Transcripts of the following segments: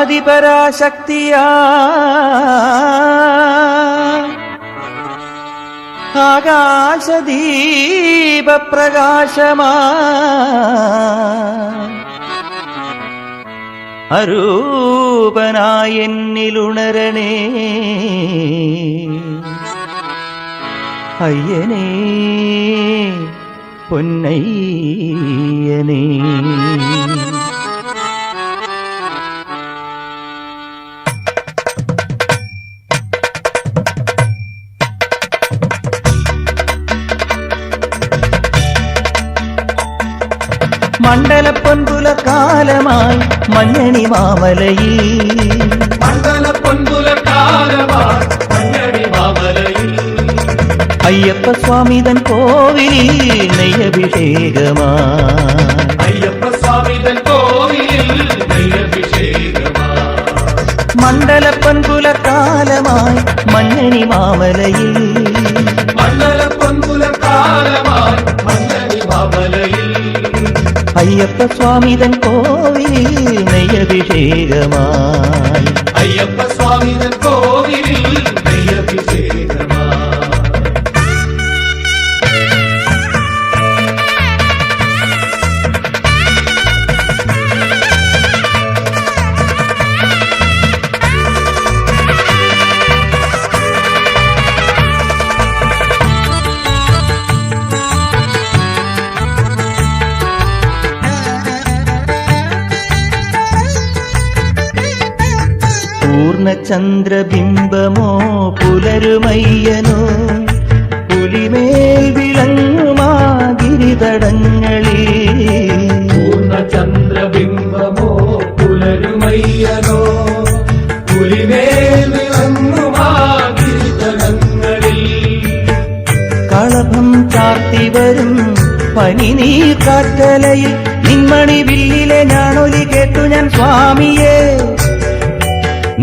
ആദിപരാശക്തിയാ ആകാശദീപപ്രകാശമാ അരൂപനായി എന്നിലുണരണേ അയ്യനേ പൊന്നയ്യനേ. മണ്ഡലപ്പൊൻപുലക്കാലമായി മഞ്ഞണി മാമലയിൽ അയ്യപ്പ സ്വാമിതൻ കോവിലിൽ നെയ്യഭിഷേകമായി മണ്ഡലപ്പൊൻപുലക്കാലമായി മഞ്ഞണി മാമലയിൽ അയ്യപ്പ സ്വാമിതൻ കോവിലിൽ നെയ്യഭിഷേകമായി പൂർണ്ണചന്ദ്രബിംബമോ പുലരുമയ്യനോ പുലിമേൽ വിളങ്ങുമാ ഗിരിതടങ്ങളിൽ പൂർണ്ണചന്ദ്രബിംബമോ പുലരുമയ്യനോ പുലിമേൽ വിളങ്ങുമാ ഗിരിതടങ്ങളിൽ കളഭം ചാർത്തി വരും പനിനീർ കാറ്റലയിൽ നിന്മണി വില്ലിലെ ഞാനൊലി കേട്ടു ഞാൻ സ്വാമിയേ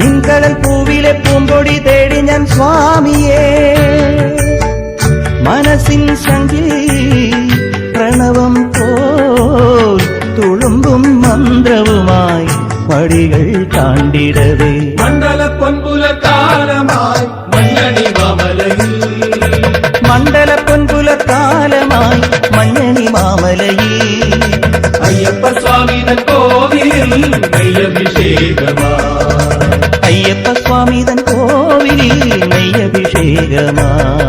നിൻകടൽ പൂവിലെ പൂമ്പൊടി തേടി ഞാൻ സ്വാമിയേ മനസ്സിൻ ശങ്കിൽ പ്രണവം പോൽ തുളുമ്പും മന്ത്രവുമായി പടികൾ താണ്ടിടവേ മണ്ഡലപ്പൊൻപുലക്കാലമായി മഞ്ഞണി മാമലയിൽ മണ്ഡലപ്പൊൻപുലക്കാലമായി മഞ്ഞണി മാമലയിൽ അയ്യപ്പ സ്വാമിതൻ കോവിലിൽ നെയ്യഭിഷേകമായി അയ്യപ്പ സ്വാമിതൻ കോവിലിൽ നെയ്യഭിഷേകമായി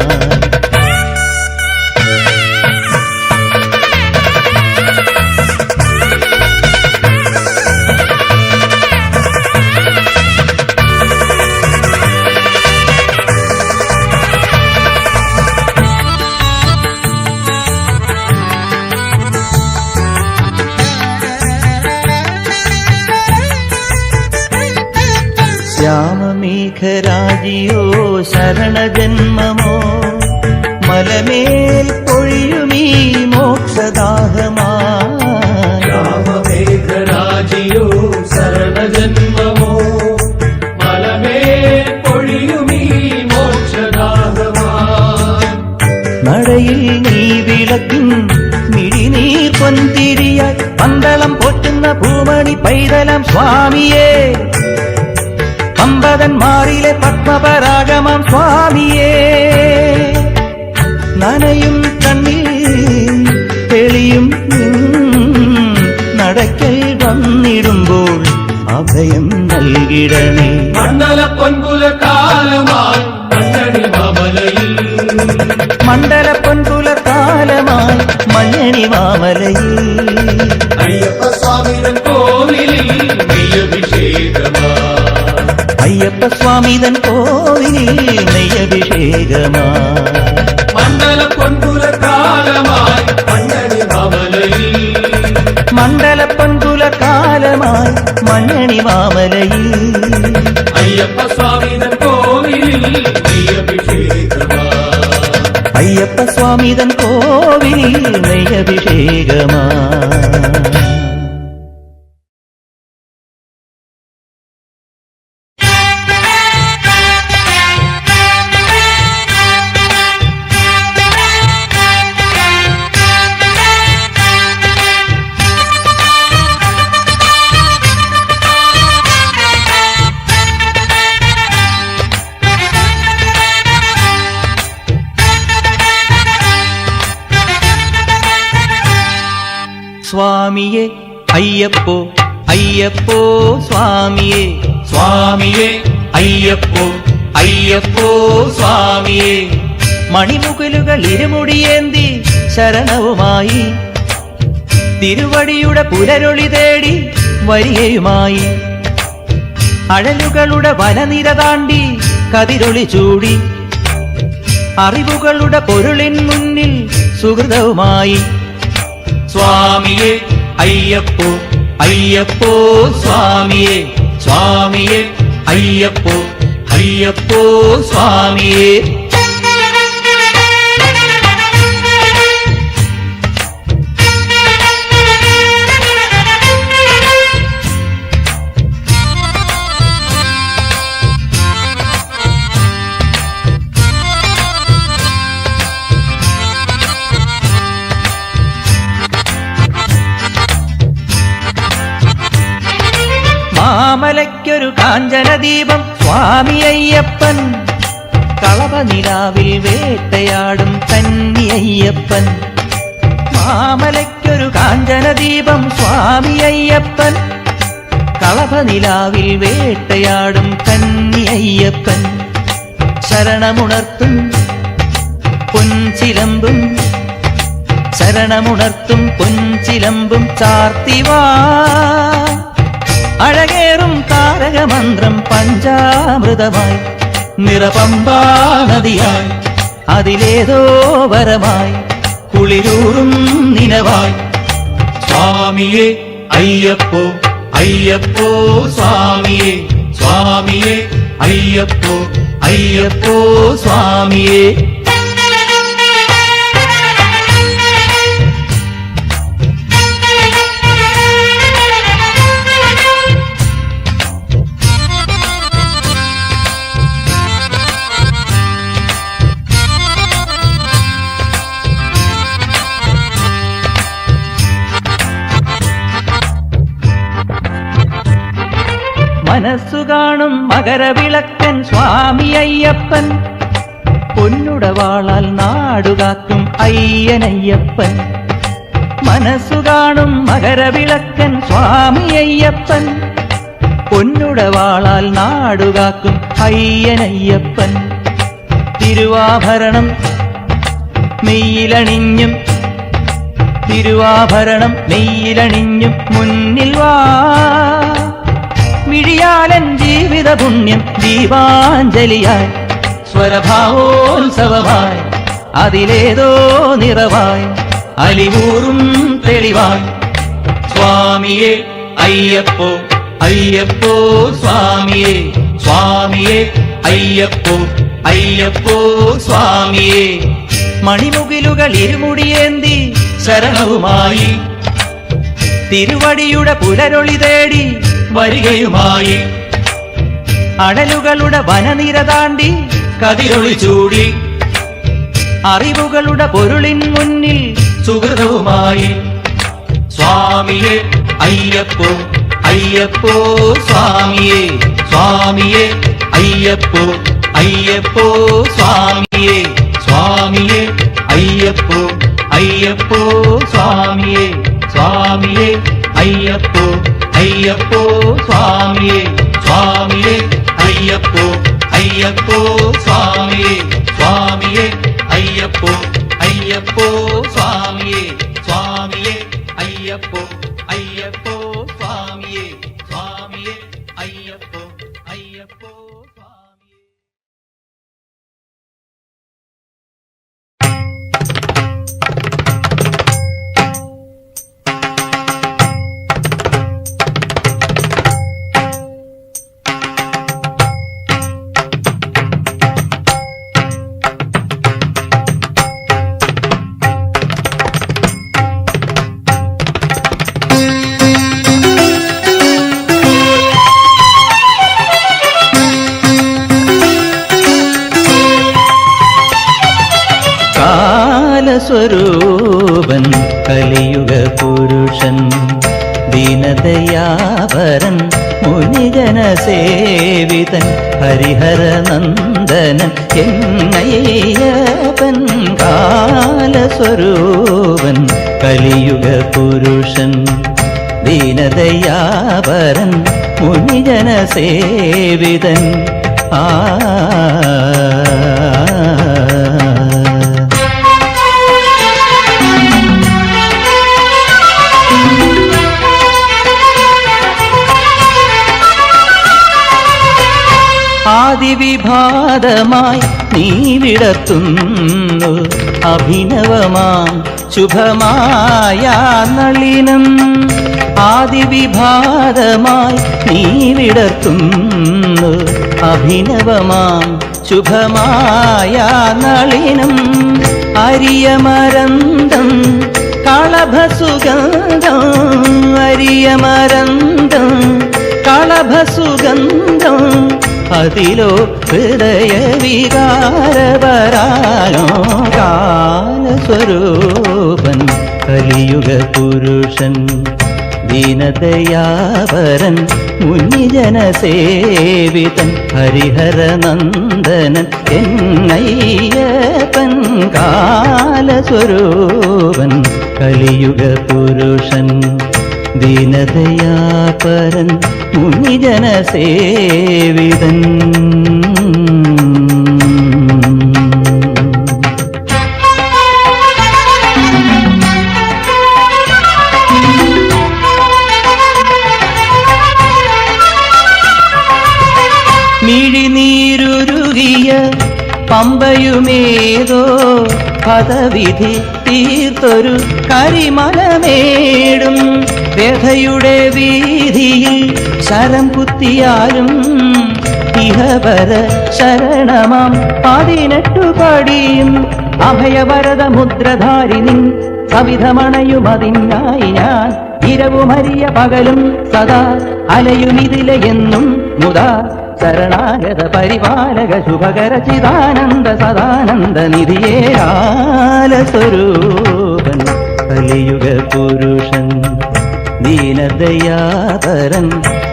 ശ്യാമമേഘരാജിയോ ശരണജന്മമോ മലമേൽ പൊഴിയുമീ മോക്ഷദാഹമായി ശ്യാമമേഘരാജിയോ ശരണജന്മമോ മലമേൽ പൊഴിയുമീ മോക്ഷദാഹമായി നടയിൽ നീ വിളക്കിൻ മിഴിനീർ പൊന്തിരിയായി പന്തളം പോറ്റുന്ന പൂമണി പൈതലം സ്വാമിയേ പമ്പതന്മാരിലെ പത്മപരാഗമം സ്വാമിയേ നനയും കണ്ണിൽ തെളിയും നടക്കൽ വന്നിടുമ്പോൾ അഭയം നൽകിടണേ മണ്ഡലപ്പൊൻപുലക്കാലമായി മഞ്ഞണി മാമലയിൽ മണ്ഡലപ്പൊൻപുലക്കാലമായി മഞ്ഞണി മാമലയിൽ അയ്യപ്പ സ്വാമിതൻ കോവിലിൽ നെയ്യഭിഷേകമായി അയ്യപ്പ സ്വാമിതൻ കോവിലിൽ നെയ്യഭിഷേകമായി മണ്ഡലപ്പൊൻപുലക്കാലമായി മഞ്ഞണി മാമലയിൽ മണ്ഡലപ്പൊൻപുലക്കാലമായി മഞ്ഞണി മാമലയിൽ അയ്യപ്പ സ്വാമിതൻ കോവിലിൽ നെയ്യഭിഷേകമായി അയ്യപ്പ സ്വാമിതൻ കോവിലിൽ നെയ്യഭിഷേകമായി സ്വാമിയേ അയ്യപ്പോ അയ്യപ്പോ സ്വാമിയേ സ്വാമിയേ അയ്യപ്പോ അയ്യപ്പോ സ്വാമിയേ മണിമുകിലുകൾ ഇരുമുടിയേന്തി ശരണവുമായി തിരുവടിയുടെ പുലരൊളി തേടി വരികയുമായി അഴലുകളുടെ വനനിര താണ്ടി കതിരൊളി ചൂടി അറിവുകളുടെ പൊരുളിൻ മുന്നിൽ സുഹൃതവുമായി സ്വാമിയേ അയ്യപ്പോ അയ്യപ്പോ സ്വാമിയേ സ്വാമിയേ അയ്യപ്പോ അയ്യപ്പോ സ്വാമിയേ മാമലയ്ക്കൊരു കാഞ്ചനദീപം സ്വാമി അയ്യപ്പൻ കളവനിലാവിൽ വേട്ടയാടും കന്നി അയ്യപ്പൻ മാമലയ്ക്കൊരു കാഞ്ചനദീപം സ്വാമി അയ്യപ്പൻ കളവനിലാവിൽ വേട്ടയാടും കന്നി അയ്യപ്പൻ ശരണമുണർത്തും പൊൻചിലമ്പും ശരണമുണർത്തും പൊൻചിലമ്പും ചാർത്തിവാ അഴകേറും താരകമന്ത്രം പഞ്ചാമൃതമായി നിറപമ്പാ നദിയായി അതിലേതോ വരമായി കുളിരൂറും നിലവായി സ്വാമിയേ അയ്യപ്പോ അയ്യപ്പോ സ്വാമിയേ സ്വാമിയേ അയ്യപ്പോ അയ്യപ്പോ സ്വാമിയേ മനസ്സു കാണും മകരവിളക്കൻ സ്വാമി അയ്യപ്പൻ പൊന്നുടവാളാൽ നാടുകാക്കും അയ്യനയ്യപ്പൻ മനസ്സു കാണും മകരവിളക്കൻ സ്വാമി അയ്യപ്പൻ പൊന്നുടവാളാൽ നാടുകാക്കും അയ്യനയ്യപ്പൻ തിരുവാഭരണം മെയ്യിലണിഞ്ഞും തിരുവാഭരണം മെയ്യിലണിഞ്ഞും മുന്നിൽ വാ മിഴിയാലൻ ജീവിത പുണ്യം ദീപാഞ്ജലിയായി സ്വരഭാവോത്സവമായി അതിലേതോ നിറവായി അലിവൂറും തെളിവായി സ്വാമിയേ അയ്യപ്പോ അയ്യപ്പോ സ്വാമിയേ സ്വാമിയേ അയ്യപ്പോ അയ്യപ്പോ സ്വാമിയേ മണിമുകിലുകൾ ഇരുമുടിയേന്തി ശരണവുമായി തിരുവടിയുടെ പുലരൊളി തേടി വരികയുമായി അടലുകളുടെ വനനിര താണ്ടി കതിരൊളി ചൂടി അറിവുകളുടെ പൊരുളിൻ മുന്നിൽ സുഹൃതവുമായി സ്വാമിയേ അയ്യപ്പോ അയ്യപ്പോ സ്വാമിയേ സ്വാമിയേ അയ്യപ്പോ അയ്യപ്പോ സ്വാമിയേ സ്വാമിയേ അയ്യപ്പോ അയ്യപ്പോ സ്വാമിയേ സ്വാമിയേ അയ്യപ്പോ അയ്യപ്പോ സ്വാമിയേ സ്വാമിയേ അയ്യപ്പോ അയ്യപ്പോ സ്വാമിയേ സ്വാമിയേ അയ്യപ്പോ അയ്യപ്പോ സ്വാമിയേ സ്വാമിയേ അയ്യപ്പോ അയ്യപ്പോ സ്വാമിയേ സ്വാമിയേ അയ്യപ്പോ അയ്യപ്പോ സ്വാമിയേ സ്വരൂപൻ കലിയുഗ പുരുഷൻ ദീനദയാപരൻ മുനിജന സേവിതൻ ഹരിഹരനന്ദനൻ എന്നയ്യപ്പൻ കാലസ്വരൂപൻ കലിയുഗ പുരുഷൻ ദീനദയാപരൻ മുനിജന സേവിതൻ ആദിവിഭാതമായി നീ വിടത്തുന്നു അഭിനവമാം ശുഭമായ നളിനം. ആദിവിഭാതമായി നീ വിടത്തുന്നു അഭിനവമാം ശുഭമായ നളിനം. അരിയമരന്തം കളഭസുഗന്ധം, അരിയമരന്തം കളഭസുഗന്ധം, അതിലോ ഹൃദയവികാരപരാഗോ കാലസ്വരൂപൻ കലിയുഗ പുരുഷൻ ദീനദയാപരൻ മുനിജന സേവിതൻ ഹരിഹരനന്ദനൻ എന്നയ്യപ്പൻ കാലസ്വരൂപൻ കലിയുഗ പുരുഷൻ ദീനദയാപരൻ മുനിജന സേവിതൻ. മിഴിനീരുരുകിയ പമ്പയുമേതോ പദവിധി തീർത്തൊരു കരിമലമേടും, വ്യഥയുടെ വീതിയിൽ ശരം കുത്തിയാലും ഇഹവര ശരണമാം 18 പടിയും അഭയവരദ മുദ്രധാരിനിൻ സവിധമണയുമതിനായി ഞാൻ ഇരവുമരിയ പകലും സദാ അലയുമിതിലെയെന്നും മുതാ ശരണാഗത പരിപാലക ശുഭകര ചിദാനന്ദ സദാനന്ദ നിധിയേ കാലസ്വരൂപൻ കലിയുഗ പുരുഷൻ ദീനദയാപരൻ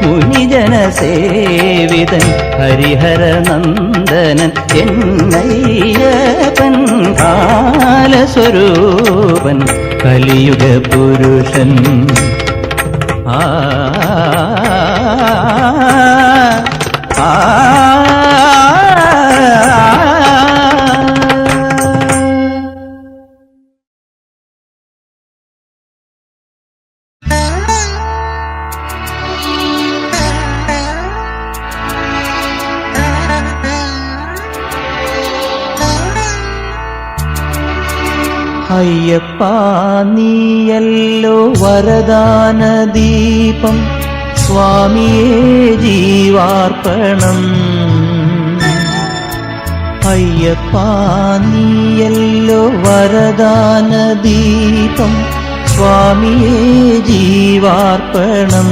മുനിജന സേവിതൻ ഹരിഹരനന്ദനൻ എന്നയ്യപ്പൻ കാലസ്വരൂപൻ കലിയുഗ പുരുഷൻ. അയ്യപ്പാ നീയല്ലോ വരദാന ദീപം, സ്വാമിയേ ജീവാർപ്പണം. അയ്യപ്പാ നീയല്ലോ വരദാന ദീപം, സ്വാമിയേ ജീവാർപ്പണം.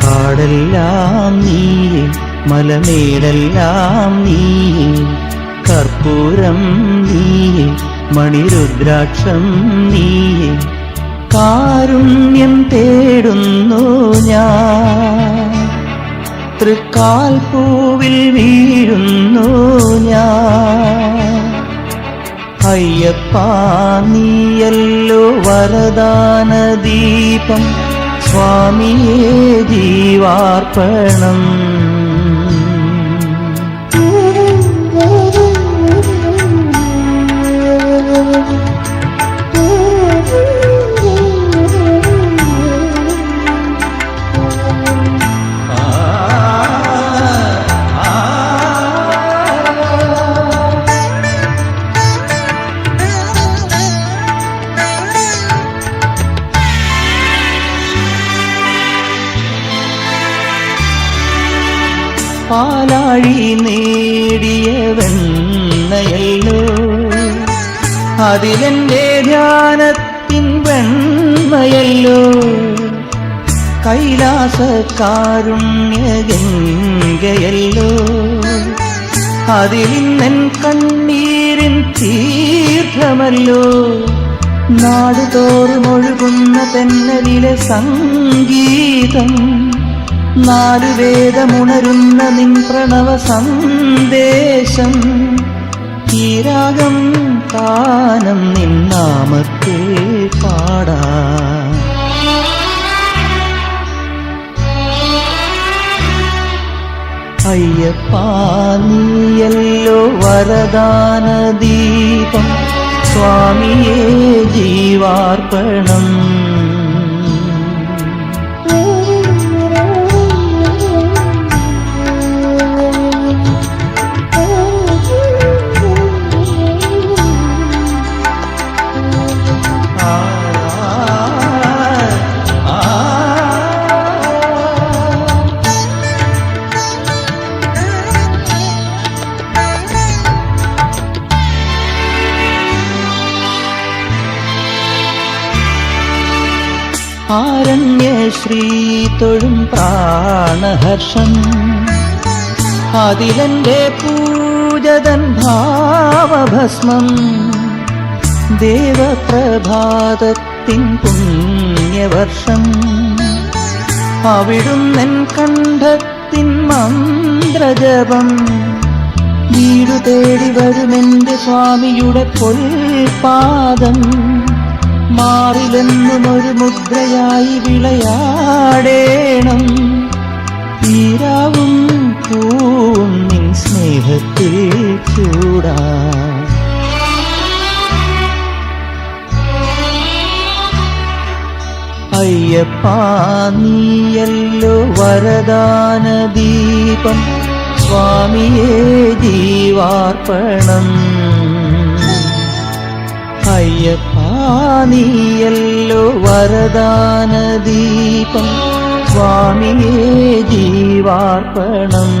കാടെല്ലാം നീയേ മലമേടെല്ലാം നീയേ, കർപ്പൂരം നീയേ മണിരുദ്രാക്ഷം നീയേ, കാരുണ്യം തേടുന്നു ഞാൻ, തൃക്കാൽ പൂവിൽ വീഴുന്നു ഞാൻ. അയ്യപ്പാ നീയല്ലോ വരദാന ദീപം, സ്വാമിയേ ജീവാർപ്പണം. പാലാഴി നേടിയ വെണ്ണയല്ലോ, അതിലെന്റെ ധ്യാനത്തിൻ വെണ്മയല്ലോ. കൈലാസകാരുണ്യഗംഗയല്ലോ, അതിലിന്നൻ കണ്ണീരിൻ തീർത്ഥമല്ലോ. നാടുതോറുമൊഴുകുന്ന തെന്നലിലെ സംഗീതം, നാലുവേദമുണരുന്ന നിൻ പ്രണവ സന്ദേശം. ഈ രാഗം കാനം നിന്നാമത്തെ പാടാ. അയ്യപ്പ നീയല്ലോ വരദാന ദീപം, സ്വാമിയേ ജീവാർപ്പണം. ആരണ്യശ്രീ തൊഴും പ്രാണഹർഷം, അതിലെന്റെ പൂജതൻ ഭാവഭസ്മം. ദേവപ്രഭാതത്തിൻ പുണ്യവർഷം, അവിടുന്നെൻ കണ്ഠത്തിൻ മന്ത്രജപം. വീടു തേടി വരുമെന്റെ സ്വാമിയുടെ പൊൽപാദം, മാറിലെന്നും ഒരു മുദ്രയായി വിളയാടേണം. തീരാവും പൂവും നിൻ സ്നേഹത്തിൽ ചൂടാ. അയ്യപ്പ നീയല്ലോ വരദാന ദീപം, സ്വാമിയേ ജീവാർപ്പണം. അയ്യപ്പ നീയല്ലോ വരദാന ദീപം, സ്വാമിയേ ജീവാർപ്പണം.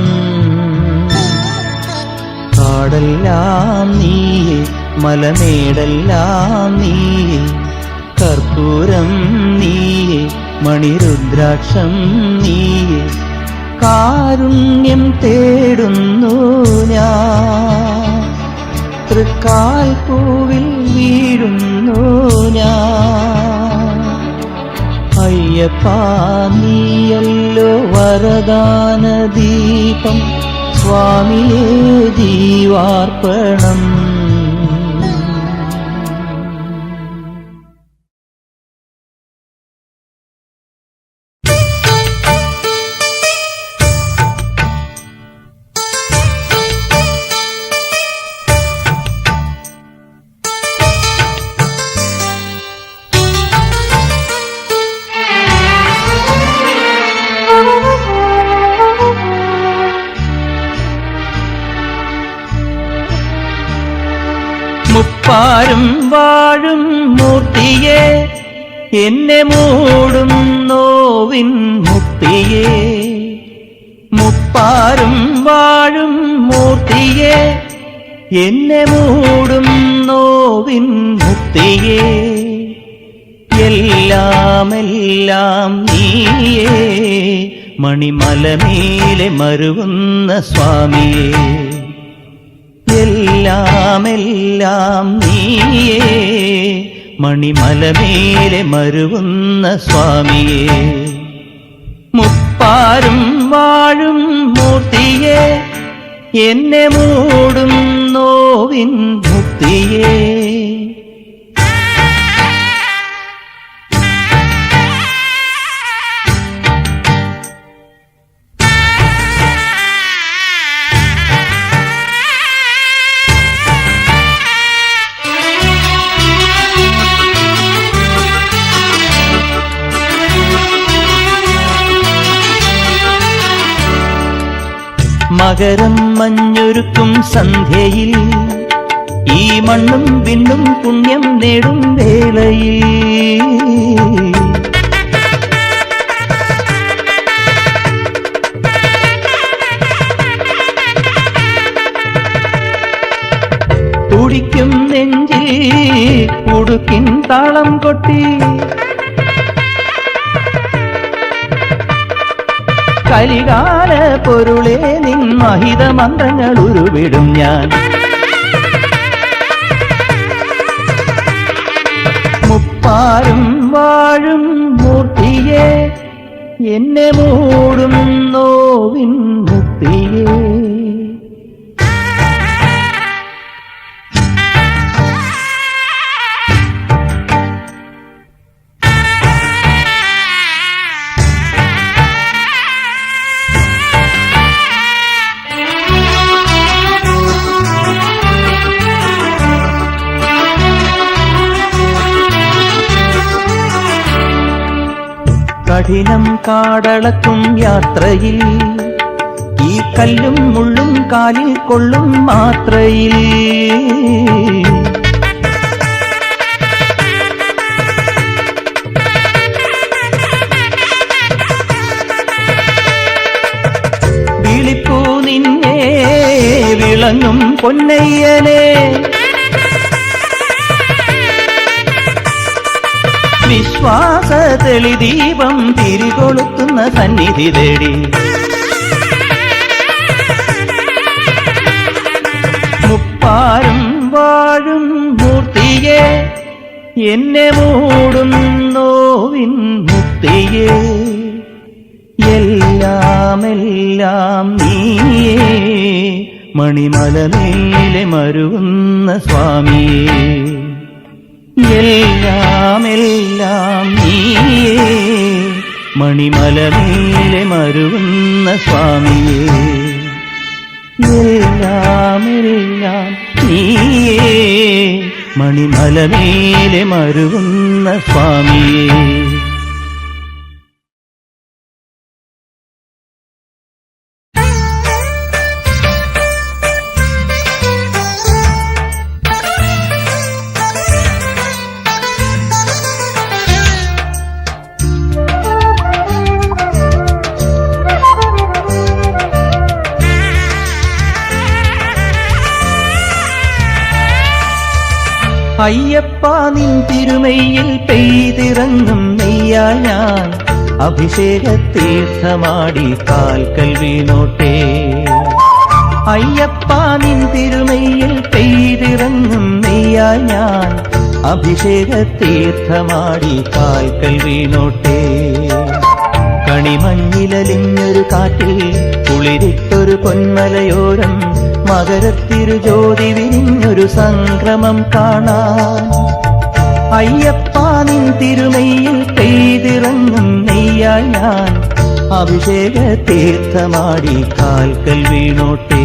കാടെല്ലാം നീയേ, മലമേടെല്ലാം നീയേ, കർപ്പൂരം നീയേ, മണിരുദ്രാക്ഷം നീയേ. കാരുണ്യം തേടുന്നു ഞാൻ, തൃക്കാൽ പൂവിൽ വീഴുന്നു ഞാൻ. അയ്യപ്പ നീയല്ലോ വരദാന ദീപം, സ്വാമിയേ ജീവാർപ്പണം. മുപ്പാരും വാഴും മൂർത്തിയെ, എന്നെ മൂടും നോവിൻ മുക്തിയെ. മുപ്പാരും വാഴും മൂർത്തിയെ, എന്നെ മൂടും നോവിൻ മുക്തിയെ. എല്ലാം എല്ലാം നീയേ, മണിമലമേലെ മരുവുന്ന സ്വാമിയേ. എല്ലാം എല്ലാം നീയേ, മണിമലമേലെ മരുവുന്ന സ്വാമിയേ. മുപ്പാരും വാഴും മൂർത്തിയെ, എന്നെ മൂടും നോവിൻ മുക്തിയെ. മകരം മഞ്ഞൊരുക്കും സന്ധ്യയിൽ, ഈ മണ്ണും വിണ്ണും പുണ്യം നേടും വേളയിൽ. തുടിക്കും നെഞ്ചിൽ ഉടുക്കിൻ താളം കൊട്ടി, കലികാല പൊരുളെ നിൻ മഹിത മന്ത്രങ്ങൾ ഉരുവിടും ഞാൻ. മുപ്പാരും വാഴും മൂർത്തിയെ, എന്നെ മൂടും നോവിൻ മുക്തിയെ. കഠിനം കാടളക്കും യാത്രയിൽ ഈ കല്ലും മുള്ളും കാലിൽ കൊള്ളും മാത്രയിൽ വിളിപ്പൂ നിന്നെ വിളങ്ങും പൊന്നയ്യനെ വിശ്വാസ തെളിദീപം തിരികൊളുത്തുന്ന സന്നിധി തേടി മുപ്പാരും വാഴും മൂർത്തിയെ എന്നെ മൂടും നോവിൻ മുക്തിയെ എല്ലാം നീയേ മണിമലമേലെ മരുവുന്ന സ്വാമിയേ എല്ലാം നീയേ മണിമലമേലെ മരുവുന്ന സ്വാമിയേ എല്ലാം നീയേ മണിമലമേലെ മരുവുന്ന സ്വാമിയേ. അയ്യപ്പ നിൻ തിരുമയിൽ പെയ്തിറങ്ങും നെയ്യാ ഞാൻ അഭിഷേക തീർത്ഥമാടി കാൽക്കൽ വീണോട്ടെ. അയ്യപ്പ നിൻ തിരുമയിൽ പെയ്തിറങ്ങും നെയ്യാ ഞാൻ അഭിഷേക തീർത്ഥമാടി കാൽക്കൽ വീണോട്ടെ. കണിമഞ്ഞിലലിഞ്ഞൊരു കാറ്റിൽ കുളിരിട്ടൊരു പൊന്മലയോരം മകരത്തിരുജ്യോതി വിരിഞ്ഞൊരു സംക്രമം കാണാൻ. അയ്യപ്പ നിൻ തിരുമയിൽ പെയ്തിറങ്ങും നെയ്യാ ഞാൻ അഭിഷേക തീർത്ഥമാടി കാൽക്കൽ വീണോട്ടെ.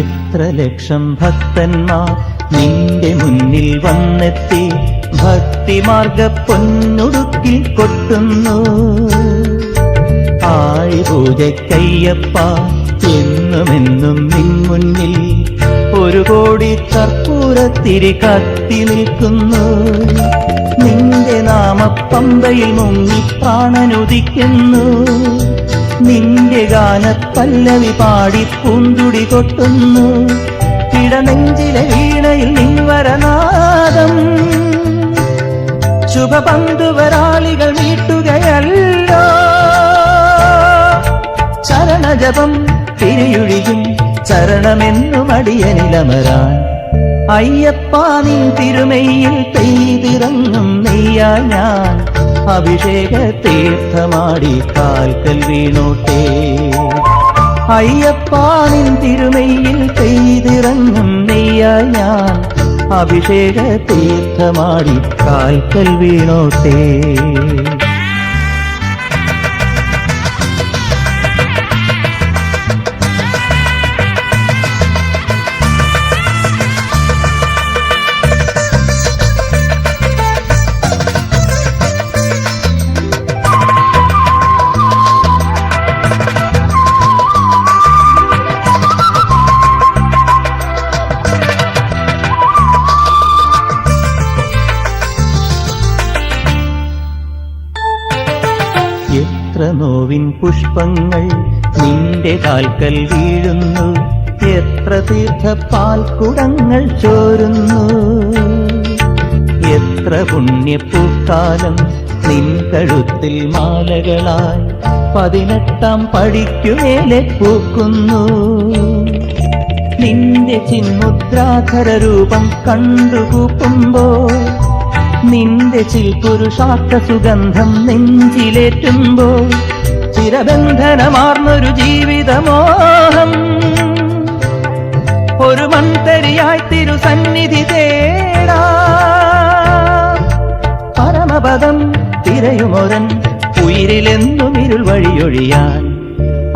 എത്ര ലക്ഷം ഭക്തന്മാർ നിന്റെ മുന്നിൽ വന്നെത്തി ഭക്തിമാർഗ പൊന്നുടുക്കിൽ കൊട്ടുന്നു. ആഴിപൂജയ്ക്കയ്യപ്പ എന്നുമെന്നും നിൻ മുന്നിൽ ഒരു കോടി കർപ്പൂരത്തിരി കത്തി നിൽക്കുന്നു. നിന്റെ നാമപ്പമ്പയിൽ മുങ്ങി പ്രാണനുദിക്കുന്നു. നിന്റെ ഗാനപ്പല്ലവി പാടി പൂന്തുടി കൊട്ടുന്നു. ഇടനെഞ്ചിലെ വീണയിൽ നിൻവരനാദം ശുഭപന്തുവരാളികൾ മീട്ടുകയല്ലോ. ചരണജപം തിരിയൊഴിയും ചരണമെന്നും അടിയനിലമരാൻ. അയ്യപ്പ നിൻ തിരുമയിൽ പെയ്തിറങ്ങും നെയ്യാ ഞാൻ അഭിഷേക തീർത്ഥമാടി കാൽക്കൽ വീണോട്ടെ. അയ്യപ്പ നിൻ തിരുമയിൽ പെയ്തിറങ്ങും നെയ്യാ ഞാൻ അഭിഷേക തീർത്ഥമാടി കാൽക്കൽ വീണോട്ടെ. എത്ര നോവിൻ പുഷ്പങ്ങൾ നിന്റെ കാൽക്കൽ വീഴുന്നു. എത്ര തീർത്ഥപ്പാൽക്കുടങ്ങൾ ചോരുന്നു. എത്ര പുണ്യപ്പൂക്കാലം നിൻ കഴുത്തിൽ മാലകളായി 18 പടിക്കുമേലെ പൂക്കുന്നു. നിന്റെ ചിന്മുദ്രാധര രൂപം കണ്ടുകൂപ്പുമ്പോൾ നിന്റെ ചിൽപുരുഷാർത്ഥ സുഗന്ധം നെഞ്ചിലേറ്റുമ്പോൾ ചിരബന്ധനമാർന്നൊരു ജീവിതമോഹം ഒരു മൺതരിയായി തിരുസന്നിധി തേടാ പരമപദം തിരയുമൊരൻ ഉയിരിലെന്നും ഇരുൾ വഴിയൊഴിയാൻ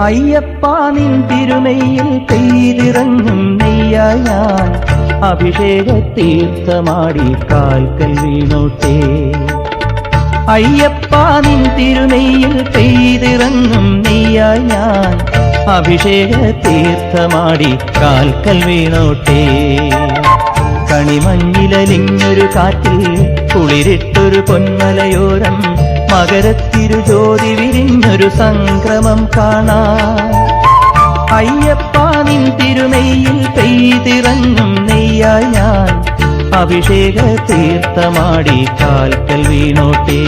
അയ്യപ്പ നിൻ തിരുമയിൽ പെയ്തിറങ്ങും നെയ്യായി ഞാൻ അഭിഷേക തീർത്ഥമാടി കാൽക്കൽ വീണോട്ടെ അയ്യപ്പ നിൻ തിരുനെയ്യിൽ പെയ്തിറങ്ങും നെയ്യായി ഞാൻ അഭിഷേക തീർത്ഥമാടി കാൽക്കൽ വീണോട്ടെ കണിമഞ്ഞിലലിഞ്ഞൊരു കാറ്റിൽ കുളിരിട്ടൊരു പൊന്മലയോരം മകരത്തിരുജ്യോതി വിരിഞ്ഞൊരു സംക്രമം കാണാൻ അയ്യപ്പ നിൻ തിരുനെയ്യിൽ പെയ്തിറങ്ങും നെയ്യായി ഞാൻ അഭിഷേക തീർത്ഥമാടി കാൽക്കൽ വീണോട്ടെ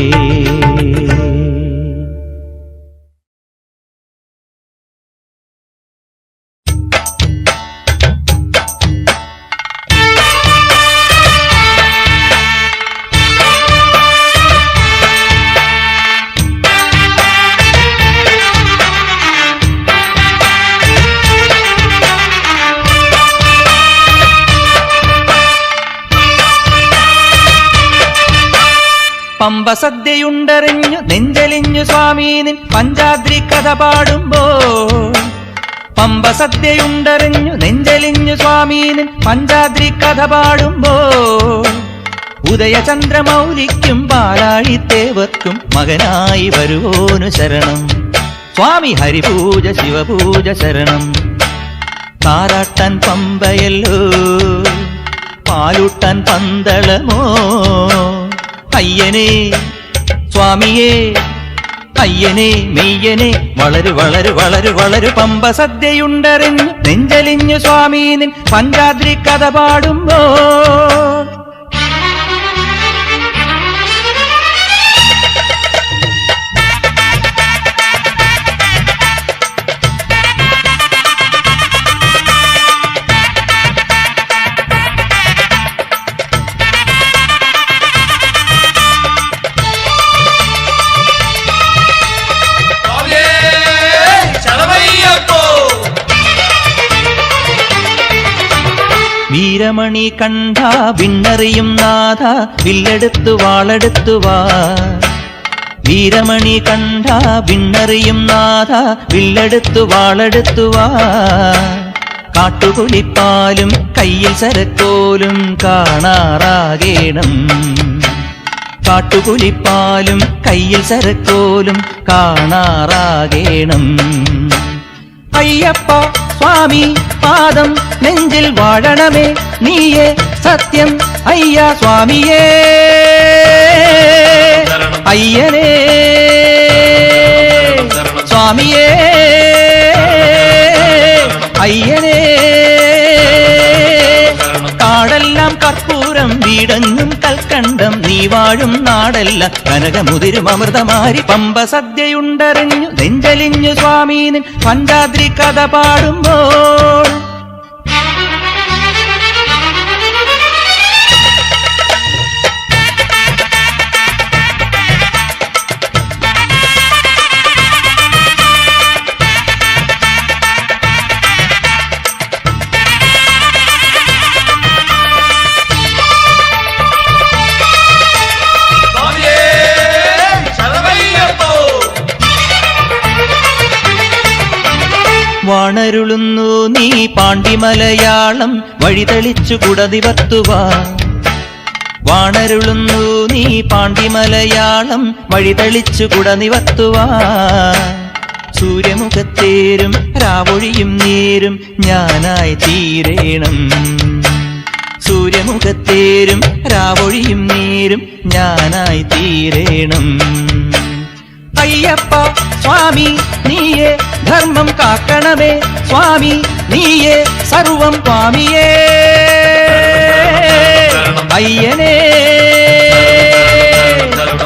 പമ്പ സദ്യയുണ്ടറിഞ്ഞു നെഞ്ചലിഞ്ഞു സ്വാമി നിൻ പഞ്ചാദ്രി കഥ പാടുമ്പോൾ പമ്പ സദ്യയുണ്ടറിഞ്ഞു നെഞ്ചലിഞ്ഞു സ്വാമി നിൻ പഞ്ചാദ്രി കഥ പാടുമ്പോൾ ഉദയചന്ദ്രമൗലിക്കും പാലാഴിത്തേവർക്കും മകനായി വരുവോനു ശരണം സ്വാമി ഹരിപൂജ ശിവപൂജ ശരണം താരാട്ടാൻ പമ്പയല്ലോ പാലൂട്ടാൻ പന്തളമോ അയ്യനേ സ്വാമിയേ അയ്യനേ മെയ്യനേ വളരു വളരു വളരു വളരു പമ്പ സദ്യയുണ്ടറിഞ്ഞു നെഞ്ചലിഞ്ഞു സ്വാമി നിൻ പഞ്ചാദ്രി കഥ പാടുമ്പോൾ വീരമണി കണ്ട വിണ്ണറിയും നാഥ വില്ലെടുത്തു വാളെടുത്തു വാ വീരമണി കണ്ട വിണ്ണറിയും നാഥ വില്ലെടുത്തു വാളെടുത്തു വാ കാട്ടുകുളിപ്പാലും കയ്യിൽ സരക്കോലും കാണാറാകേണം കാട്ടുകുളിപ്പാലും കയ്യിൽ സരക്കോലും കാണാറാകേണം അയ്യപ്പ സ്വാമി പാദം നെഞ്ചിൽ വാഴണമേ നീയേ സത്യം അയ്യ സ്വാമിയേ അയ്യനേ സ്വാമിയേ അയ്യനേ കാടെല്ലാം കർപ്പൂരം വീടങ്ങും കൽക്കണ്ടം നീ വാഴും നാടല്ല കനകമുതിരും അമൃതമാരി പമ്പ സദ്യയുണ്ടറിഞ്ഞു നെഞ്ചലിഞ്ഞു സ്വാമി നിൻ പഞ്ചാദ്രി കഥ പാടുമ്പോൾ വാണരുളുന്നു നീ പാണ്ഡിമലയാളം വഴിതെളിച്ചു കുടനിവർത്തുവാ വാണരുളുന്നു നീ പാണ്ഡിമലയാളം വഴിതെളിച്ചു കുടനിവർത്തുവാ സൂര്യമുഖത്തേരും രാവൊഴിയും നേരും ഞാനായി തീരേണം സൂര്യമുഖത്തേരും രാവൊഴിയും നേരും ഞാനായി തീരേണം അയ്യപ്പ സ്വാമി നീയേ ധർമ്മം കാക്കണമേ സ്വാമി നീയേ സർവം സ്വാമിയേ അയ്യനേ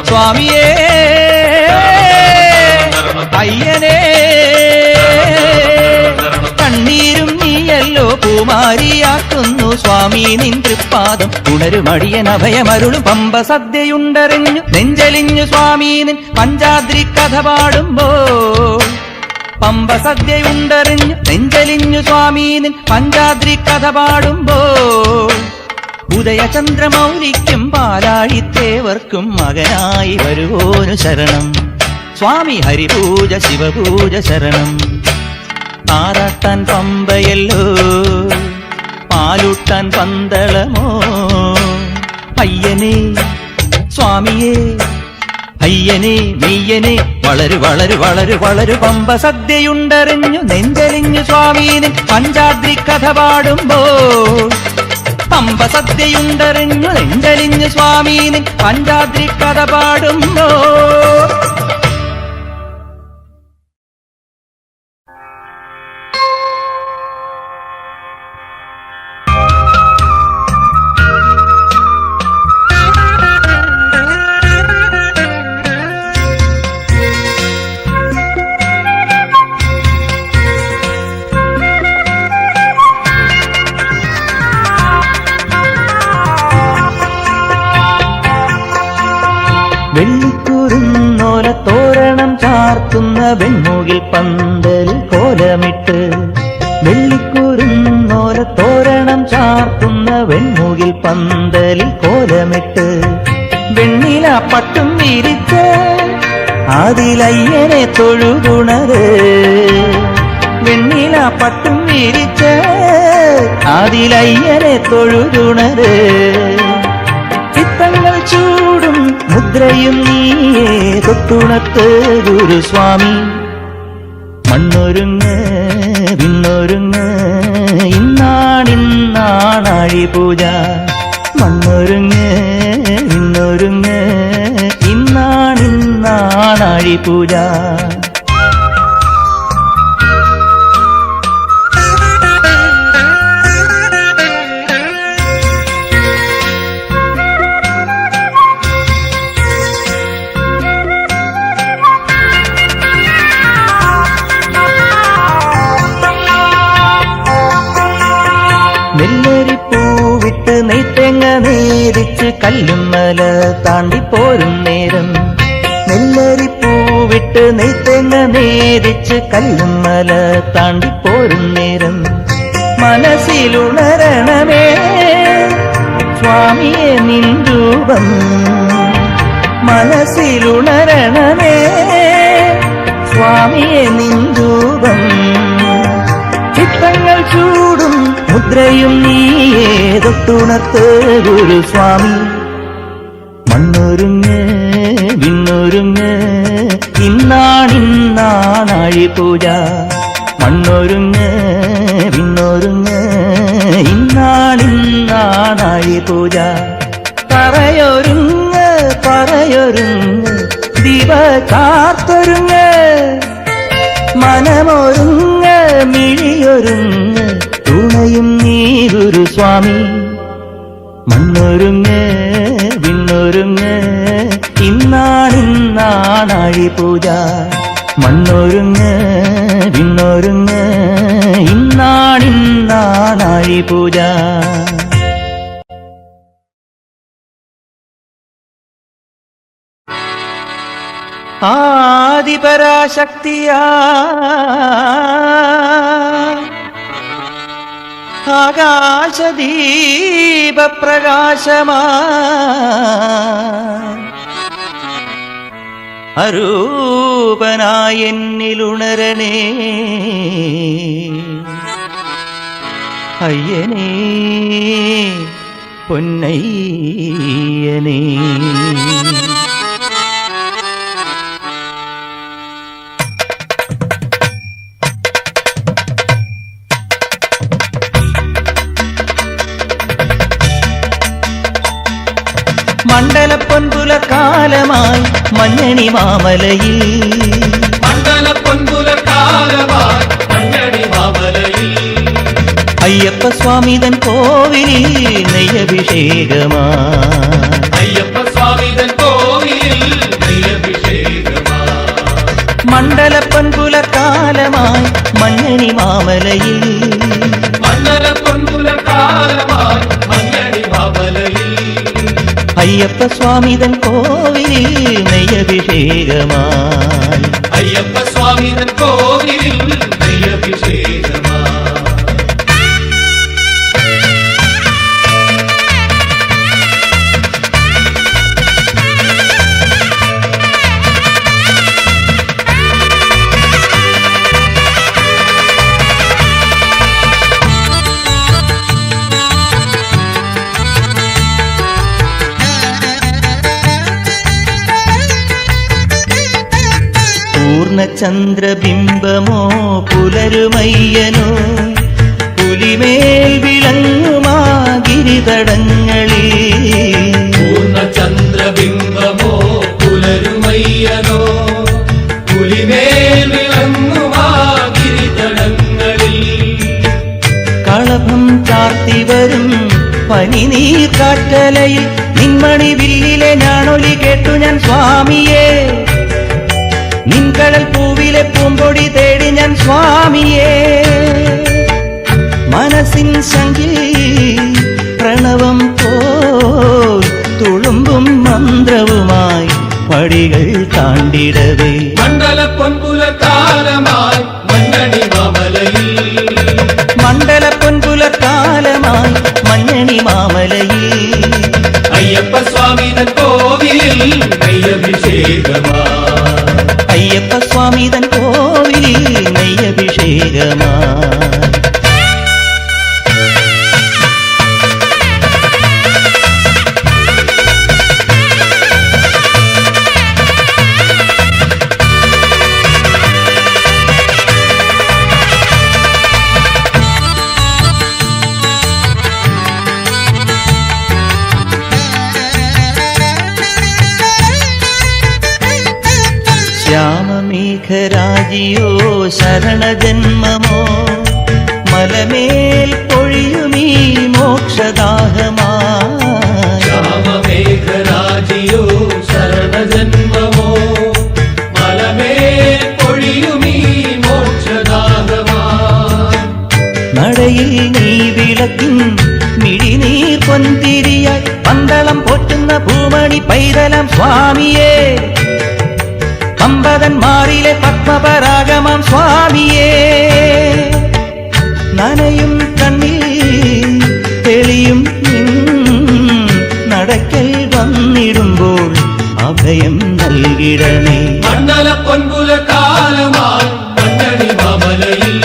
സ്വാമിയേ അയ്യനേ കണ്ണീരും നീയല്ലോ പൂമ വാരിയാക്കുന്നു സ്വാമി നിൻ തൃപ്പാദം. ഉണരുമടിയൻ അഭയമരുളും പമ്പ സദ്യയുണ്ടറിഞ്ഞു നെഞ്ചലിഞ്ഞു സ്വാമി നിൻ പഞ്ചാദ്രി കഥ പാടുമ്പോൾ. പമ്പ സദ്യയുണ്ടറിഞ്ഞു നെഞ്ചലിഞ്ഞു സ്വാമി നിൻ പഞ്ചാദ്രി കഥ പാടുമ്പോൾ. ഉദയചന്ദ്രമൗലിക്കും പാലാഴിത്തേവർക്കും മകനായി വരുവോനു ശരണം. സ്വാമി ഹരിപൂജ ശിവപൂജ ശരണം. താരാട്ടാൻ പമ്പയല്ലോ പാലൂട്ടാൻ പന്തളമോ. അയ്യനേ സ്വാമിയേ അയ്യനേ മെയ്യനേ വളരു വളരു വളരു വളരു. പമ്പ സദ്യയുണ്ടറിഞ്ഞു നെഞ്ചലിഞ്ഞു സ്വാമീന് പഞ്ചാദ്രി കഥ പാടുമ്പോൾ. പമ്പ സദ്യയുണ്ടറിഞ്ഞു നെഞ്ചലിഞ്ഞു സ്വാമീന് പഞ്ചാദ്രി കഥ പാടുമ്പോൾ. വെള്ളിക്കുറുന്നോല തോരണം ചാർത്തുന്ന വെൺമുകിൽ പന്തലിൽ കോലമിട്ട്. വെള്ളിക്കുറുന്നോല തോരണം ചാർത്തുന്ന വെൺമുകിൽ പന്തലിൽ കോലമിട്ട്. വെണ്ണില പട്ടും വിരിച്ച് അതിലയ്യനെ തൊഴുതുണര്. വെണ്ണില പട്ടും വിരിച്ച് അതിലയ്യനെ തൊഴുതുണര്. ചിത്തങ്ങൾ ചൂടും മുദ്രയും നീയേ തൊട്ടുണത്ത് ഗുരുസ്വാമി. മണ്ണൊരുങ്ങ് വിണ്ണൊരുങ്ങ് ഇന്നാണിന്നാണാഴി പൂജ. മണ്ണൊരുങ്ങ് വിണ്ണൊരുങ്ങ് ഇന്നാണിന്നാണാഴി പൂജ. നെല്ലരിപ്പൂവിട്ട് നെയ്ത്തേങ്ങ നേരിച്ച് കല്ലുമ്മല താണ്ടിപ്പോരും നേരം. നെല്ലരിപ്പൂവിട്ട് നെയ്ത്തേങ്ങ നേരിച്ച് കല്ലുമ്മല താണ്ടിപ്പോരും നേരം. മനസ്സിലുണരണമേ സ്വാമിയെ നിൻ രൂപം. മനസ്സിലുണരണമേ സ്വാമിയെ നിൻ രൂപം. ചിത്തങ്ങൾ ചൂടും മുദ്രയും നീയേ തൊട്ടുണർത്ത് ഗുരുസ്വാമി. മണ്ണൊരുങ്ങ് വിണ്ണൊരുങ്ങ് ഇന്നാണിന്നാണാഴി പൂജ. മണ്ണൊരുങ്ങ് വിണ്ണൊരുങ്ങ് ഇന്നാണിന്നാണാഴി പൂജ. പറയൊരുങ്ങ് പറയൊരുങ്ങ് ദിവ കാത്തൊരുങ്ങ്. മനമൊരുങ്ങ് മിഴിയൊരുങ്ങ് തുണയും നീ ഗുരുസ്വാമി. മണ്ണൊരുങ്ങ് വിണ്ണൊരുങ്ങ് ഇന്നാണിന്നാണാഴി പൂജ. മണ്ണൊരുങ്ങ് വിണ്ണൊരുങ്ങ് ഇന്നാണിന്നാണാഴി പൂജ. ആദിപരാശക്തിയാ ആകാശദീപപ്രകാശമാ അരൂപനായെന്നിലുണരണേ അയ്യനേ പൊന്നയ്യനേ. മണ്ഡലപ്പൊൻപുലക്കാലമായി മഞ്ഞണി മാമലയിൽ. മണ്ഡലപ്പൊൻപുലക്കാലമായി മഞ്ഞണി മാമലയിൽ. അയ്യപ്പ സ്വാമിതൻ കോവിലിൽ നെയ്യഭിഷേകമാ. അയ്യപ്പ സ്വാമിതൻ കോവിലിൽ നെയ്യഭിഷേകമാ. മണ്ഡലപ്പൊൻപുലക്കാലമായി മഞ്ഞണി മാമലയിൽ. മണ്ഡല പൊൻപുലർക്കാലമായി മഞ്ഞണി മാമലയിൽ അയ്യപ്പ സ്വാമിതൻ കോവിലിൽ നെയ്യഭിഷേകമായി അയ്യപ്പ സ്വാമിതൻ കോവിലിൽ നെയ്യഭിഷേകമായി പൂർണ്ണചന്ദ്രബിംബമോ പുലരുമയ്യനോ പുലിമേൽ വിളങ്ങുമാ ഗിരിതടങ്ങളിൽ പൂർണ്ണചന്ദ്രബിംബമോ പുലരുമയ്യനോ പുലിമേൽ വിളങ്ങുമാ ഗിരിതടങ്ങളിൽ കളഭം ചാർത്തി വരും പനിനീർ കാറ്റലയിൽ നിന്മണി വില്ലിലെ ഞാണൊലി കേട്ടു ഞാൻ സ്വാമിയേ നിൻകടൽ പൂവിലെ പൂമ്പൊടി തേടി ഞാൻ സ്വാമിയേ മനസ്സിൻ ശങ്കിൽ പ്രണവം പോൽ തുളുമ്പും മന്ത്രവുമായി പടികൾ താണ്ടിടവേ മണ്ഡല പൊൻപുലർക്കാലമായി മഞ്ഞണി മാമലയിൽ മണ്ഡല പൊൻപുലർക്കാലമായി മഞ്ഞണി മാമലയിൽ അയ്യപ്പ സ്വാമിതൻ കോവിലിൽ നെയ്യഭിഷേകമായി അയ്യപ്പ സ്വാമിതൻ കോവിലിൽ നെയ്യഭിഷേകമായി ശ്യാമമേഘരാജിയോ ശരണജന്മമോ മലമേൽ പൊഴിയുമീ മോക്ഷദാഹമായി ശ്യാമമേഘരാജിയോ ശരണജന്മമോ മലമേൽ പൊഴിയുമീ മോക്ഷദാഹമായി നടയിൽ നീ വിളക്കിൻ മിഴിനീർ പൊന്തിരിയായി പന്തളം പോറ്റുന്ന ഭൂമണി പൈതലം സ്വാമിയേ അമ്പതന്മാരിലെ പത്മപരാഗമം സ്വാമിയേ നനയും കണ്ണിൽ തെളിയും നടക്കൽ വന്നിടുമ്പോൾ അഭയം നൽകിടണേ മണ്ഡല പൊൻപുലർക്കാലമായി മഞ്ഞണി മാമലയിൽ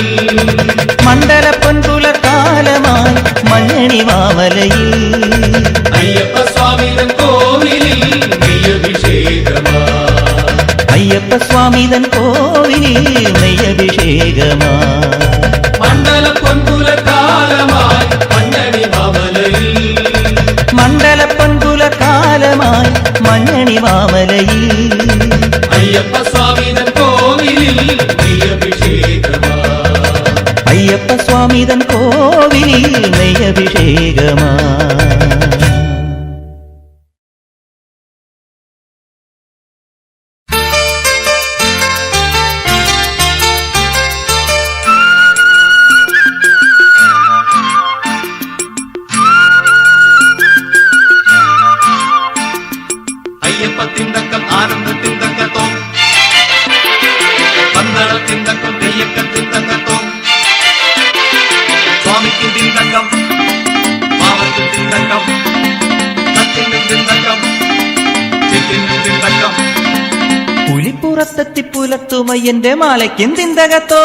മണ്ഡല പൊൻപുലർക്കാലമായി മഞ്ഞണി മാമലയിൽ അയ്യപ്പ സ്വാമിതൻ കോവിലിൽ നെയ്യഭിഷേകമായി അയ്യപ്പ സ്വാമിതൻ കോവിലിൽ നെയ്യഭിഷേകമായി മണ്ഡല പൊൻപുലർക്കാലമായി മഞ്ഞണി മാമലയിൽ മണ്ഡല പൊൻപുലർക്കാലമായി മഞ്ഞണി മാമലയിൽ അയ്യപ്പ സ്വാമിതൻ കോവിലിൽ നെയ്യഭിഷേകമായി അയ്യപ്പ സ്വാമിതൻ കോവിലിൽ നെയ്യഭിഷേകമായി അയ്യപ്പത്തിൻ തക്കം ആനന്ദത്തിൻ തക്കത്തോ പന്തളത്തിൻ തക്കം തെയ്യക്കത്തിൻ തക്കത്തോ സ്വാമിക്കും തിന്തക്കം പാവത്തിൻ തിന്തക്കം തച്ചിനും തിന്തക്കം ചിത്തിനും തിന്തക്കം പുലിപ്പുറത്തെത്തി പുലത്തുമയ്യന്റെ മാലയ്ക്കും തിന്തകത്തോ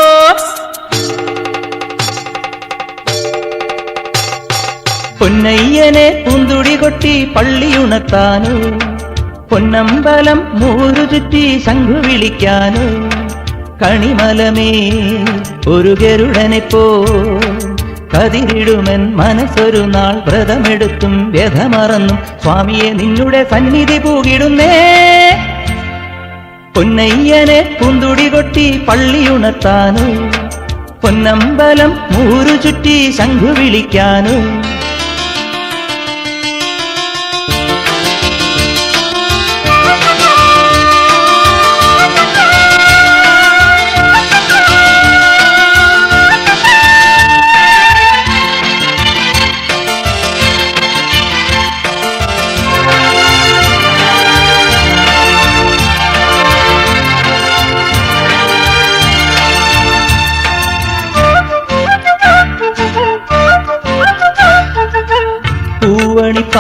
പൊന്നയ്യനെ പൂന്തുടി കൊട്ടി പള്ളിയുണർത്താനോ പൊന്നമ്പലം മൂരു ചുറ്റി ശംഖു വിളിക്കാനോ കണിമലമേ ഒരു ഗരുഡനെപ്പോ കതിരിടുമൻ മനസ്സൊരു നാൾ വ്രതമെടുത്തും വ്യഥമറന്നും സ്വാമിയെ നിന്നുടെ സന്നിധി പൂകിടുന്നേ പൊന്നയ്യനെ പൂന്തുടി കൊട്ടി പള്ളിയുണർത്താനോ പൊന്നമ്പലം മൂരു ചുറ്റി ശംഖു വിളിക്കാനോ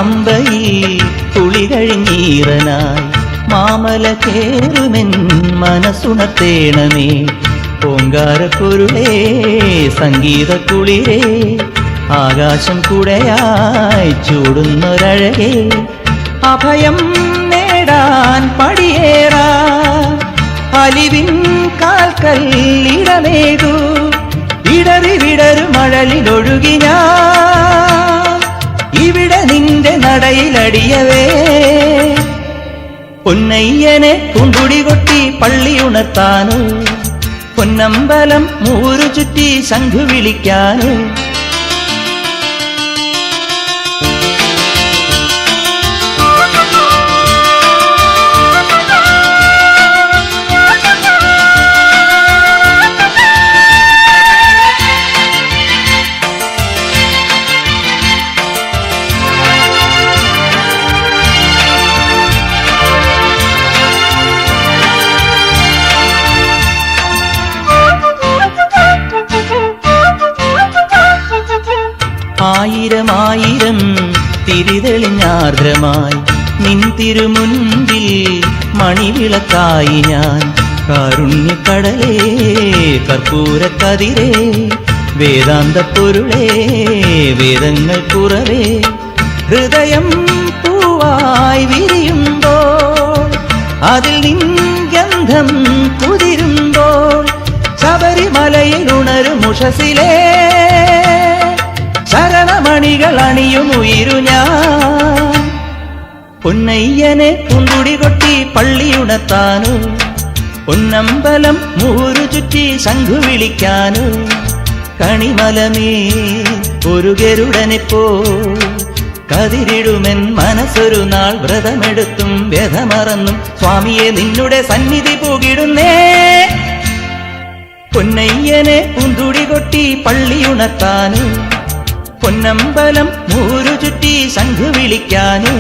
പമ്പയിൽ കുളി കഴിഞ്ഞീറനായി മാമല കേറുമെൻ മനസ്സുണർത്തേണമേ. ഓങ്കാരപ്പൊരുളേ സംഗീത കുളിരേ ആകാശം കുടയായി ചൂടുന്നൊരഴകേ. അഭയം നേടാൻ പടിയേറാ അലിവിൻ കാൽക്കൽ ഇടമേകൂ. ഇടറി വിടരു മഴലിലൊഴുകി ഞാൻ ഇവിടെ നിന്റെ നടയിലടിയവേ. പൊന്നയ്യനെ പൂമ്പുടി കൊട്ടി പള്ളിയുണർത്താനോ പൊന്നമ്പലം മൂരു ചുറ്റി ശംഖു വിളിക്കാനോ. ആയിരം ആയിരം തിരിതെളിഞ്ഞാർദ്രമായി നിൻ തിരുമുൻപിൽ മണിവിളക്കായി ഞാൻ. കാരുണ്യക്കടലേ കർപ്പൂരക്കതിരേ വേദാന്ത പൊരുളേ വേദങ്ങൾ കുറവേ. ഹൃദയം പൂവായി വിരിയുമ്പോൾ അതിൽ നിൻ ഗന്ധം കുതിരുമ്പോൾ ശബരിമലയിൽ ഉണരും ഉഷസിലേ ശരണമണികൾ അണിയും ഉയിരു ഞാൻ. പൊന്നയ്യനെ പൂമ്പുടി കൊട്ടി പള്ളിയുണർത്താനോ പൊന്നമ്പലം മൂരു ചുറ്റി ശംഖു വിളിക്കാനോ. കണിമലമേ ഒരു ഗരുഡനെപ്പോ കതിരിടുമെൻ മനസ്സൊരു നാൾ വ്രതമെടുത്തും വ്യധമറന്നും സ്വാമിയെ നിന്നുടെ സന്നിധി പൂകിടുന്നേ. പൊന്നയ്യനെ പൂന്തുടി കൊട്ടി പള്ളിയുണർത്താനോ പൊന്നമ്പലം മൂരു ചുറ്റി ശംഖു വിളിക്കാനോ.